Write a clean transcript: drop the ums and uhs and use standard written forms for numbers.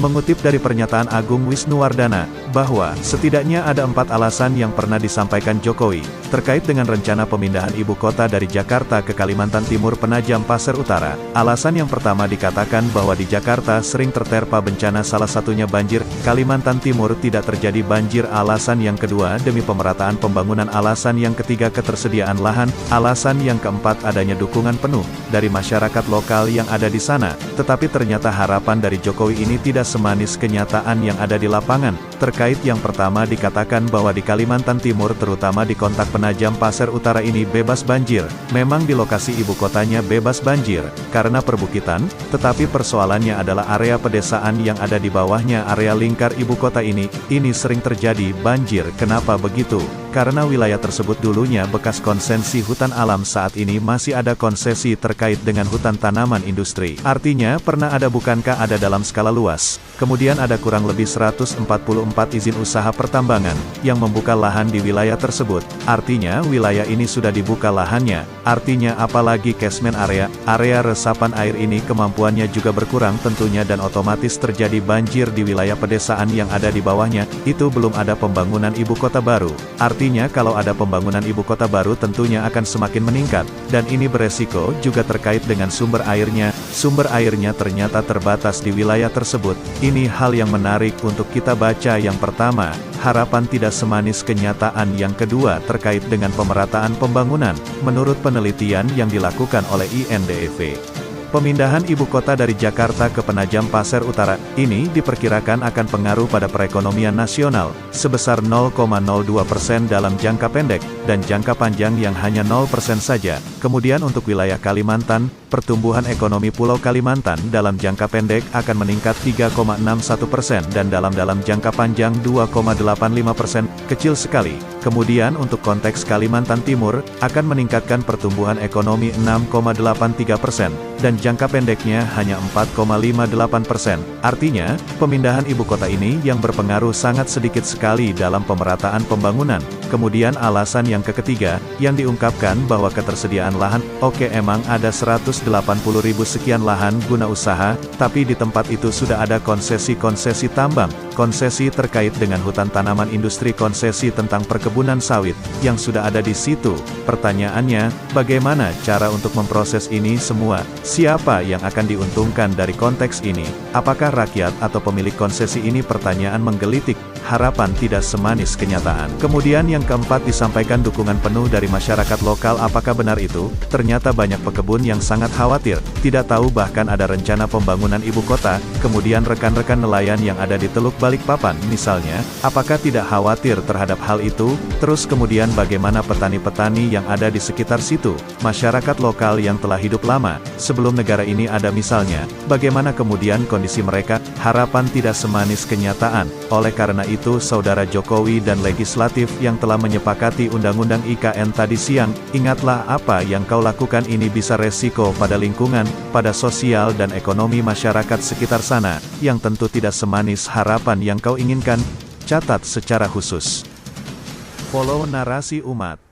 Mengutip dari pernyataan Agung Wisnuwardana, bahwa setidaknya ada 4 alasan yang pernah disampaikan Jokowi, terkait dengan rencana pemindahan ibu kota dari Jakarta ke Kalimantan Timur Penajam Pasir Utara. Alasan yang pertama dikatakan bahwa di Jakarta sering terterpa bencana, salah satunya banjir, Kalimantan Timur tidak terjadi banjir. Alasan yang kedua demi pemerataan pembangunan. Alasan yang ketiga ketersediaan lahan. Alasan yang keempat adanya dukungan penuh dari masyarakat lokal yang ada di sana. Tetapi ternyata harapan dari Jokowi ini tidak semanis kenyataan yang ada di lapangan. Terkait yang pertama dikatakan bahwa di Kalimantan Timur terutama di Kontak Penajam Pasir Utara ini bebas banjir. Memang di lokasi ibu kotanya bebas banjir, karena perbukitan, tetapi persoalannya adalah area pedesaan yang ada di bawahnya area lingkar ibu kota ini sering terjadi banjir. Kenapa begitu? Karena wilayah tersebut dulunya bekas konsesi hutan alam, saat ini masih ada konsesi terkait dengan hutan tanaman industri. Artinya, pernah ada bukankah ada dalam skala luas. Kemudian ada kurang lebih 144 izin usaha pertambangan, yang membuka lahan di wilayah tersebut. Artinya, wilayah ini sudah dibuka lahannya. Artinya apalagi catchment area resapan air ini kemampuannya juga berkurang tentunya, dan otomatis terjadi banjir di wilayah pedesaan yang ada di bawahnya. Itu belum ada pembangunan ibu kota baru. Artinya kalau ada pembangunan ibu kota baru tentunya akan semakin meningkat, dan ini beresiko juga terkait dengan sumber airnya. Sumber airnya ternyata terbatas di wilayah tersebut. Ini hal yang menarik untuk kita baca. Yang pertama, harapan tidak semanis kenyataan. Yang kedua, terkait dengan pemerataan pembangunan. Menurut penelitian yang dilakukan oleh INDEV, pemindahan ibu kota dari Jakarta ke Penajam Pasir Utara ini diperkirakan akan pengaruh pada perekonomian nasional sebesar 0,02% dalam jangka pendek, dan jangka panjang yang hanya 0% saja. Kemudian untuk wilayah Kalimantan, pertumbuhan ekonomi Pulau Kalimantan dalam jangka pendek akan meningkat 3,61% dan dalam jangka panjang 2,85%, kecil sekali. Kemudian untuk konteks Kalimantan Timur, akan meningkatkan pertumbuhan ekonomi 6,83%, dan jangka pendeknya hanya 4,58%. Artinya, pemindahan ibu kota ini yang berpengaruh sangat sedikit sekali dalam pemerataan pembangunan. Kemudian alasan yang ketiga, yang diungkapkan bahwa ketersediaan lahan, oke, emang ada 180.000 sekian lahan guna usaha, tapi di tempat itu sudah ada konsesi tambang, konsesi terkait dengan hutan tanaman industri, konsesi tentang perkebunan sawit, yang sudah ada di situ. Pertanyaannya, bagaimana cara untuk memproses ini semua? Siapa yang akan diuntungkan dari konteks ini? Apakah rakyat atau pemilik konsesi ini? Pertanyaan menggelitik. Harapan tidak semanis kenyataan. Kemudian yang keempat disampaikan dukungan penuh dari masyarakat lokal. Apakah benar itu? Ternyata banyak pekebun yang sangat khawatir, tidak tahu bahkan ada rencana pembangunan ibu kota. Kemudian rekan-rekan nelayan yang ada di Teluk Balikpapan misalnya, apakah tidak khawatir terhadap hal itu? Terus kemudian bagaimana petani-petani yang ada di sekitar situ? Masyarakat lokal yang telah hidup lama sebelum negara ini ada misalnya, bagaimana kemudian kondisi mereka? Harapan tidak semanis kenyataan. Oleh karena itu Saudara Jokowi dan legislatif yang telah menyepakati Undang-Undang IKN tadi siang, ingatlah apa yang kau lakukan ini bisa resiko pada lingkungan, pada sosial dan ekonomi masyarakat sekitar sana, yang tentu tidak semanis harapan yang kau inginkan. Catat secara khusus. Follow Narasi Umat.